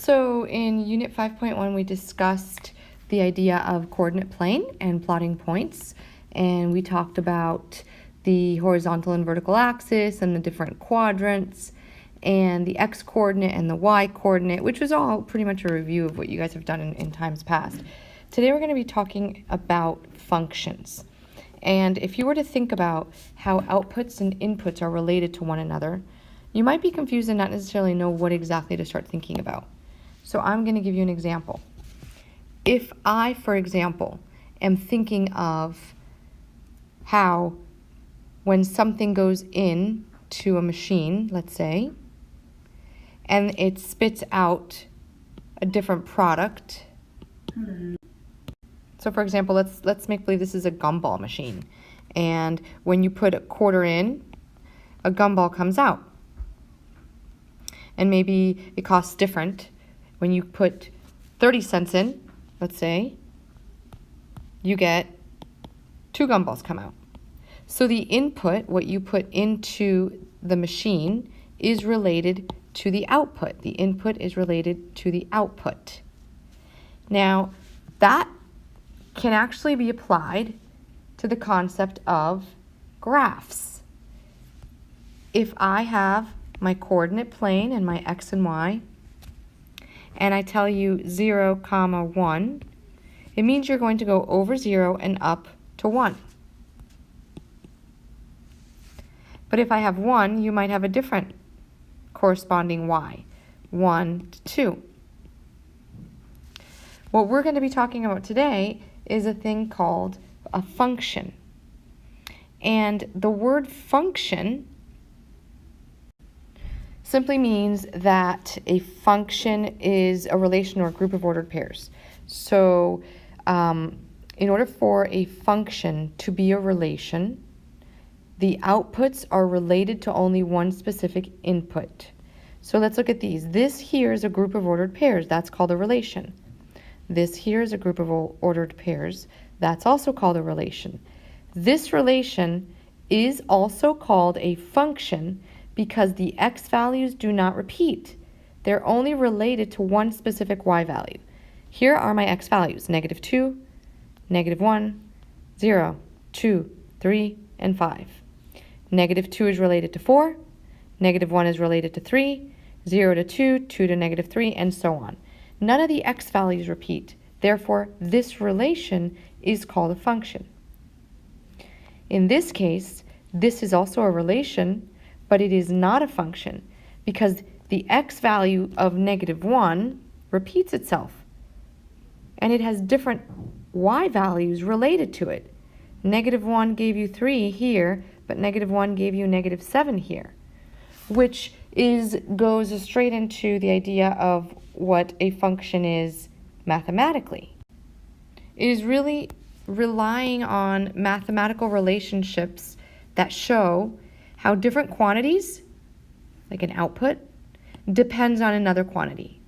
So in Unit 5.1, we discussed the idea of coordinate plane and plotting points, and we talked about the horizontal and vertical axis and the different quadrants and the x-coordinate and the y-coordinate, which was all pretty much a review of what you guys have done in times past. Today we're going to be talking about functions. And if you were to think about how outputs and inputs are related to one another, you might be confused and not necessarily know what exactly to start thinking about. So I'm going to give you an example. If I, for example, am thinking of how when something goes in to a machine, let's say, and it spits out a different product. So for example, let's make believe this is a gumball machine. And when you put a quarter in, a gumball comes out. And maybe it costs different. When you put 30 cents in, let's say, you get 2 gumballs come out. So the input, what you put into the machine, is related to the output. The input is related to the output. Now, that can actually be applied to the concept of graphs. If I have my coordinate plane and my x and y, and I tell you 0, 1, it means you're going to go over 0 and up to 1. But if I have 1, you might have a different corresponding y, 1 to 2. What we're going to be talking about today is a thing called a function. And the word function simply means that a function is a relation or a group of ordered pairs. So in order for a function to be a relation, the outputs are related to only one specific input. So let's look at these. This here is a group of ordered pairs. That's called a relation. This here is a group of ordered pairs. That's also called a relation. This relation is also called a function because the x values do not repeat. They're only related to one specific y value. Here are my x values, -2, -1, 0, 2, 3, and 5. -2 is related to 4, -1 is related to 3, 0 to 2, 2 to -3, and so on. None of the x values repeat. Therefore, this relation is called a function. In this case, this is also a relation, but it is not a function because the x value of -1 repeats itself, and it has different y values related to it. -1 gave you 3 here, but -1 gave you -7 here, which goes straight into the idea of what a function is mathematically. It is really relying on mathematical relationships that show how different quantities, like an output, depends on another quantity.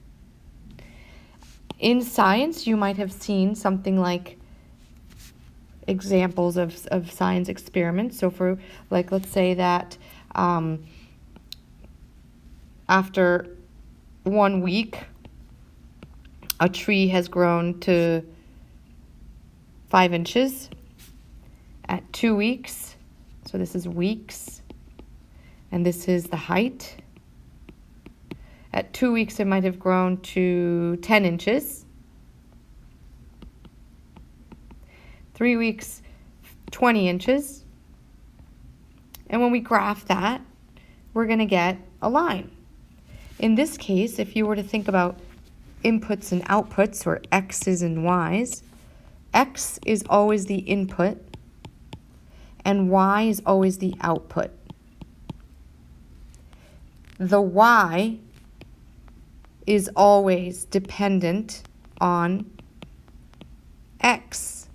In science, you might have seen something like examples of science experiments. So for, like, let's say that after 1 week, a tree has grown to 5 inches. At 2 weeks, so this is weeks, and this is the height. At 2 weeks, it might have grown to 10 inches. 3 weeks, 20 inches. And when we graph that, we're going to get a line. In this case, if you were to think about inputs and outputs, or x's and y's, x is always the input, and y is always the output. The y is always dependent on x.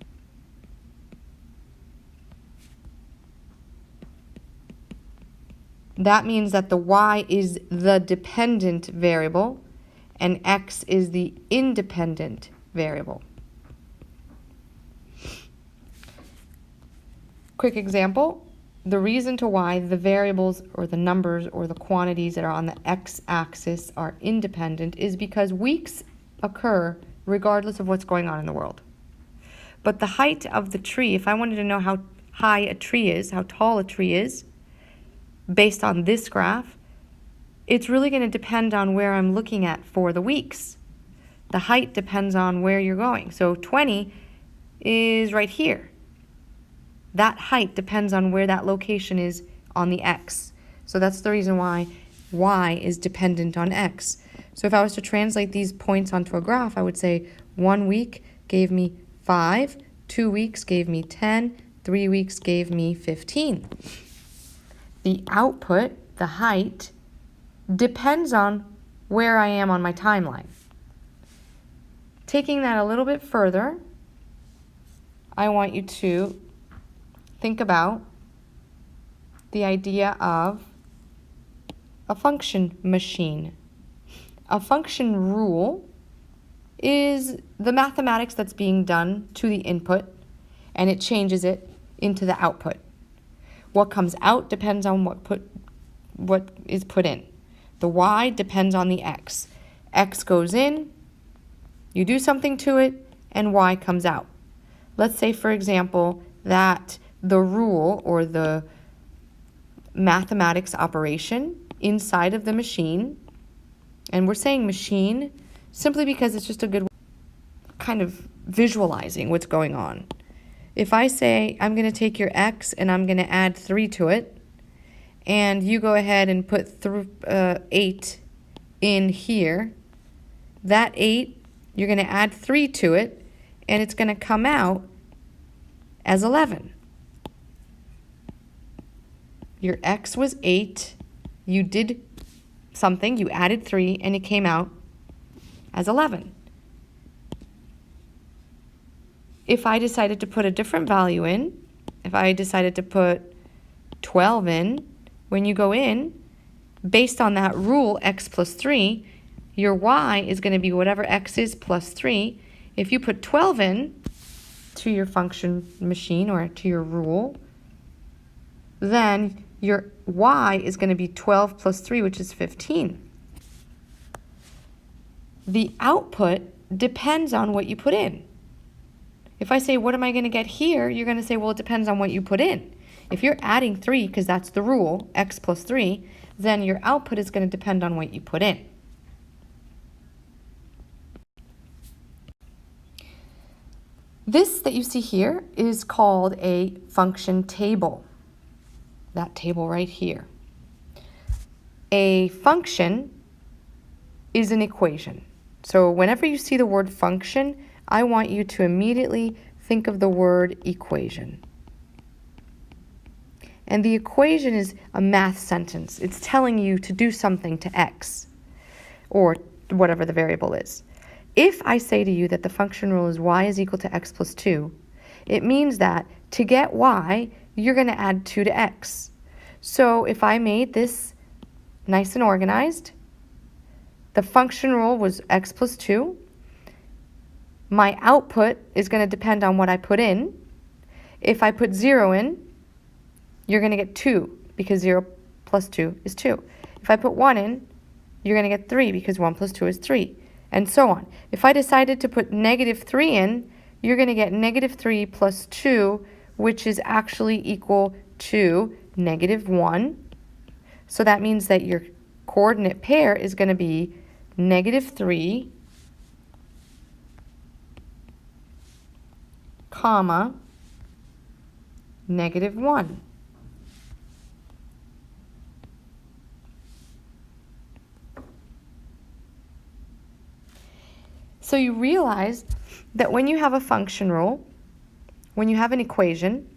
That means that the y is the dependent variable and x is the independent variable. Quick example, the reason to why the variables or the numbers or the quantities that are on the x-axis are independent is because weeks occur regardless of what's going on in the world. But the height of the tree, if I wanted to know how high a tree is, how tall a tree is, based on this graph, it's really going to depend on where I'm looking at for the weeks. The height depends on where you're going. So 20 is right here. That height depends on where that location is on the x. So that's the reason why y is dependent on x. So if I was to translate these points onto a graph, I would say 1 week gave me 5, 2 weeks gave me 10, 3 weeks gave me 15. The output, the height, depends on where I am on my timeline. Taking that a little bit further, I want you to think about the idea of a function machine. A function rule is the mathematics that's being done to the input, and it changes it into the output. What comes out depends on what is put in. The y depends on the x. X goes in, you do something to it, and y comes out. Let's say, for example, that the rule or the mathematics operation inside of the machine, and we're saying machine simply because it's just a good kind of visualizing what's going on. If I say I'm going to take your x and I'm going to add 3 to it, and you go ahead and put 8 in here, that 8, you're going to add 3 to it, and it's going to come out as 11. Your x was 8, you did something, you added 3, and it came out as 11. If I decided to put a different value in, if I decided to put 12 in, when you go in, based on that rule, x plus 3, your y is going to be whatever x is plus 3. If you put 12 in to your function machine or to your rule, then your y is going to be 12 plus 3, which is 15. The output depends on what you put in. If I say, what am I going to get here? You're going to say, well, it depends on what you put in. If you're adding 3, because that's the rule, x plus 3, then your output is going to depend on what you put in. This that you see here is called a function table. That table right here. A function is an equation. So whenever you see the word function, I want you to immediately think of the word equation. And the equation is a math sentence. It's telling you to do something to x, or whatever the variable is. If I say to you that the function rule is y is equal to x plus 2, it means that to get y, you're going to add 2 to x. So if I made this nice and organized, the function rule was x plus 2. My output is going to depend on what I put in. If I put 0 in, you're going to get 2 because 0 plus 2 is 2. If I put 1 in, you're going to get 3 because 1 plus 2 is 3, and so on. If I decided to put negative 3 in, you're going to get negative 3 plus 2, which is actually equal to negative 1. So that means that your coordinate pair is going to be negative 3, comma, negative 1. So you realize that when you have a function rule, when you have an equation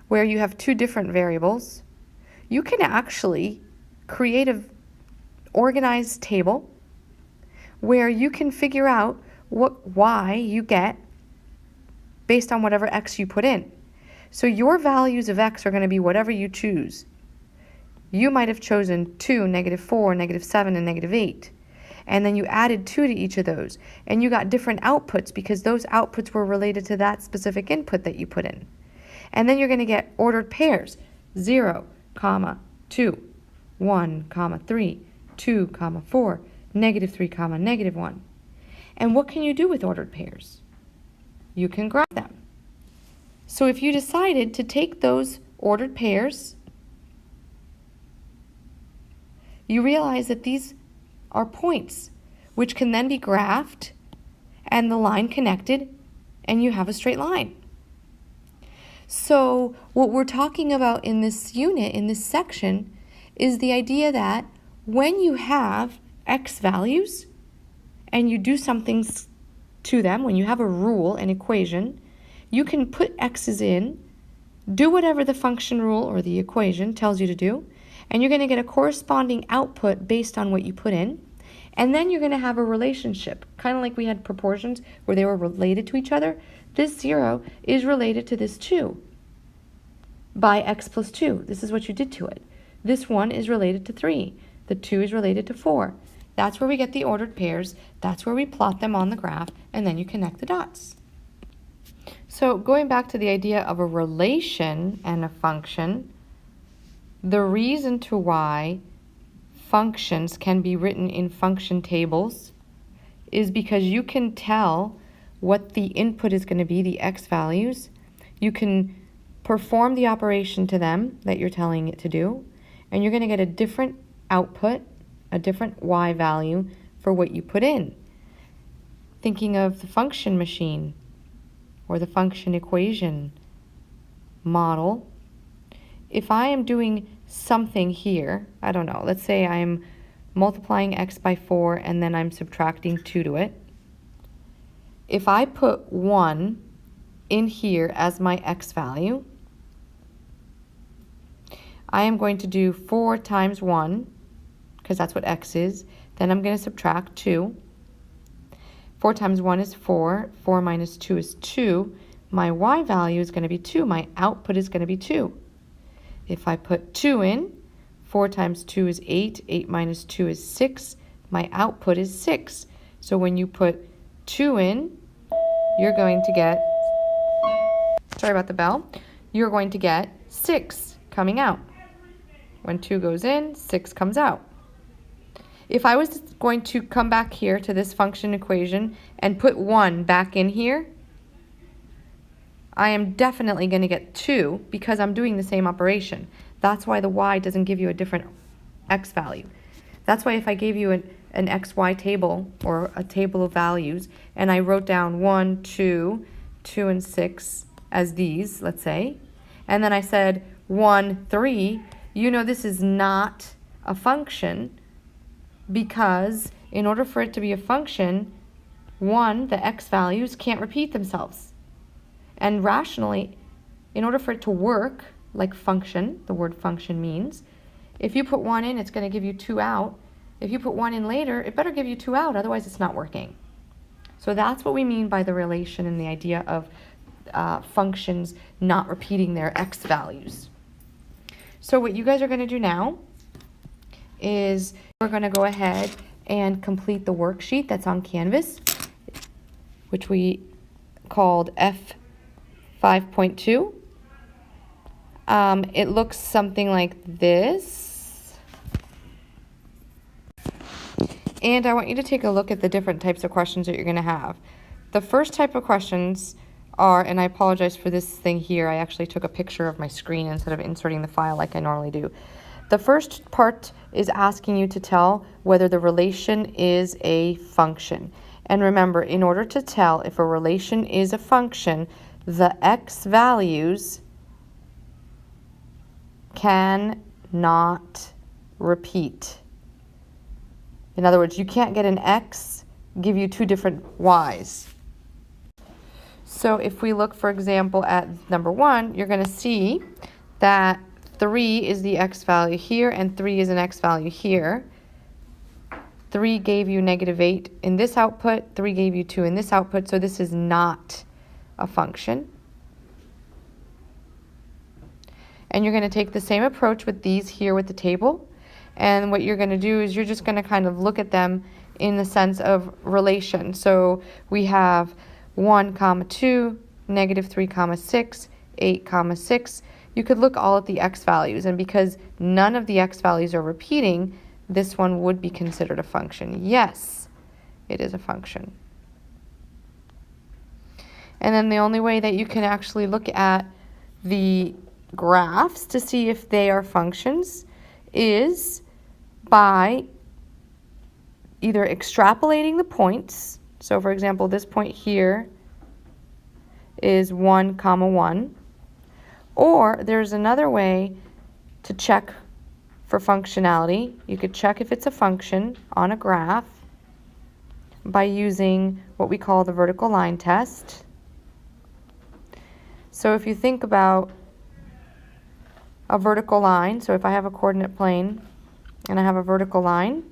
where you have 2 different variables, you can actually create an organized table where you can figure out what y you get based on whatever x you put in. So your values of x are going to be whatever you choose. You might have chosen 2, negative 4, negative 7, and negative 8. And then you added 2 to each of those. And you got different outputs because those outputs were related to that specific input that you put in. And then you're going to get ordered pairs, 0, comma, 2, 1, comma, 3, 2, comma, 4, negative 3, comma, negative 1. And what can you do with ordered pairs? You can graph them. So if you decided to take those ordered pairs, you realize that these are points, which can then be graphed and the line connected, and you have a straight line. So what we're talking about in this unit, in this section, is the idea that when you have x values and you do something to them, when you have a rule, an equation, you can put x's in, do whatever the function rule or the equation tells you to do, and you're going to get a corresponding output based on what you put in. And then you're going to have a relationship, kind of like we had proportions where they were related to each other. This 0 is related to this 2 by x plus 2. This is what you did to it. This 1 is related to 3. The 2 is related to 4. That's where we get the ordered pairs. That's where we plot them on the graph, and then you connect the dots. So going back to the idea of a relation and a function, the reason to why functions can be written in function tables is because you can tell what the input is going to be, the x values. You can perform the operation to them that you're telling it to do, and you're going to get a different output, a different y value for what you put in. Thinking of the function machine or the function equation model, if I am doing something here, I don't know, let's say I'm multiplying x by 4 and then I'm subtracting 2 to it. If I put 1 in here as my x value, I am going to do 4 times 1, because that's what x is. Then I'm going to subtract 2. 4 times 1 is 4. 4 minus 2 is 2. My y value is going to be 2. My output is going to be 2. If I put 2 in, 4 times 2 is 8. 8 minus 2 is 6. My output is 6. So when you put 2 in, you're going to get, sorry about the bell, you're going to get 6 coming out. When 2 goes in, 6 comes out. If I was going to come back here to this function equation and put 1 back in here, I am definitely going to get 2 because I'm doing the same operation. That's why the y doesn't give you a different x value. That's why if I gave you an xy table or a table of values and I wrote down 1, 2, 2 and 6 as these, let's say, and then I said 1, 3, you know this is not a function, because in order for it to be a function, 1, the x values can't repeat themselves. And rationally, in order for it to work like function, the word function means, if you put 1 in, it's going to give you 2 out. If you put 1 in later, it better give you 2 out, otherwise it's not working. So that's what we mean by the relation and the idea of functions not repeating their x values. So what you guys are going to do now is we're going to go ahead and complete the worksheet that's on Canvas, which we called F5.2. It looks something like this. And I want you to take a look at the different types of questions that you're going to have. The first type of questions are, and I apologize for this thing here, I actually took a picture of my screen instead of inserting the file like I normally do. The first part is asking you to tell whether the relation is a function. And remember, in order to tell if a relation is a function, the x values cannot repeat. In other words, you can't get an x give you 2 different y's. So if we look, for example, at number 1, you're going to see that 3 is the x value here and 3 is an x value here. 3 gave you negative 8 in this output, 3 gave you 2 in this output, so this is not a function. And you're going to take the same approach with these here with the table. And what you're going to do is you're just going to kind of look at them in the sense of relation. So we have 1, 2, negative 3, 6, 8, 6. you could look all at the x values, and because none of the x values are repeating, this one would be considered a function. Yes, it is a function. And then the only way that you can actually look at the graphs to see if they are functions is by either extrapolating the points. So for example, this point here is 1, 1. Or there's another way to check for functionality. You could check if it's a function on a graph by using what we call the vertical line test. So if you think about a vertical line, so if I have a coordinate plane and I have a vertical line,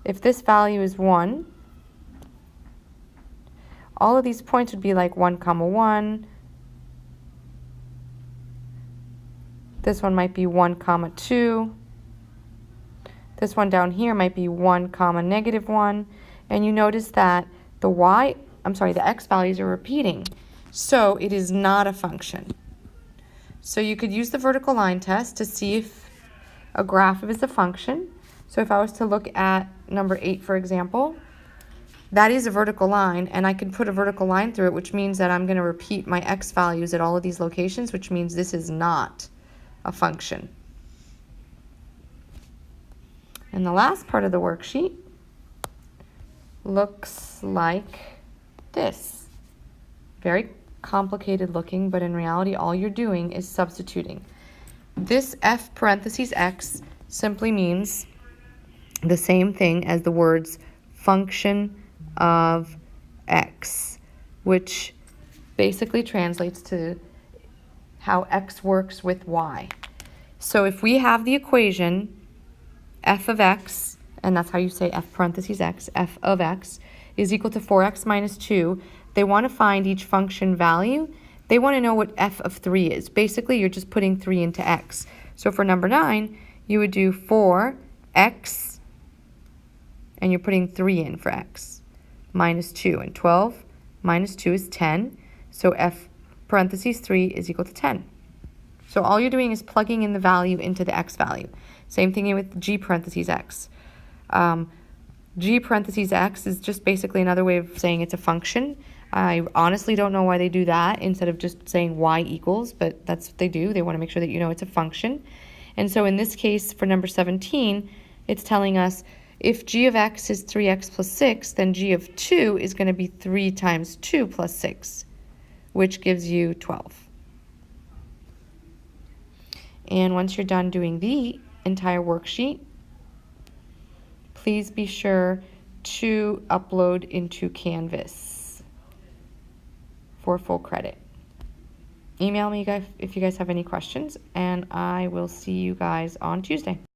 if this value is 1, all of these points would be like 1, 1. This one might be 1, 2. This one down here might be 1, -1. And you notice that the x values are repeating. So it is not a function. So you could use the vertical line test to see if a graph is a function. So if I was to look at number 8, for example, that is a vertical line, and I can put a vertical line through it, which means that I'm going to repeat my x values at all of these locations, which means this is not a function. And the last part of the worksheet looks like this. Very complicated looking, but in reality all you're doing is substituting. This f parentheses x simply means the same thing as the words function of x, which basically translates to how x works with y. So if we have the equation f of x, and that's how you say f parentheses x, f of x is equal to 4x minus 2, they want to find each function value. They want to know what f of 3 is. Basically, you're just putting 3 into x. So for number 9, you would do 4x, and you're putting 3 in for x, minus 2. And 12 minus 2 is 10. So f parentheses 3 is equal to 10. So all you're doing is plugging in the value into the x value. Same thing with g parentheses x. G parentheses x is just basically another way of saying it's a function. I honestly don't know why they do that instead of just saying y equals, but that's what they do. They want to make sure that you know it's a function. And so in this case, for number 17, it's telling us if g of x is 3x plus 6, then g of 2 is going to be 3 times 2 plus 6, which gives you 12. And once you're done doing the entire worksheet, please be sure to upload into Canvas for full credit. Email me guys if you guys have any questions, and I will see you guys on Tuesday.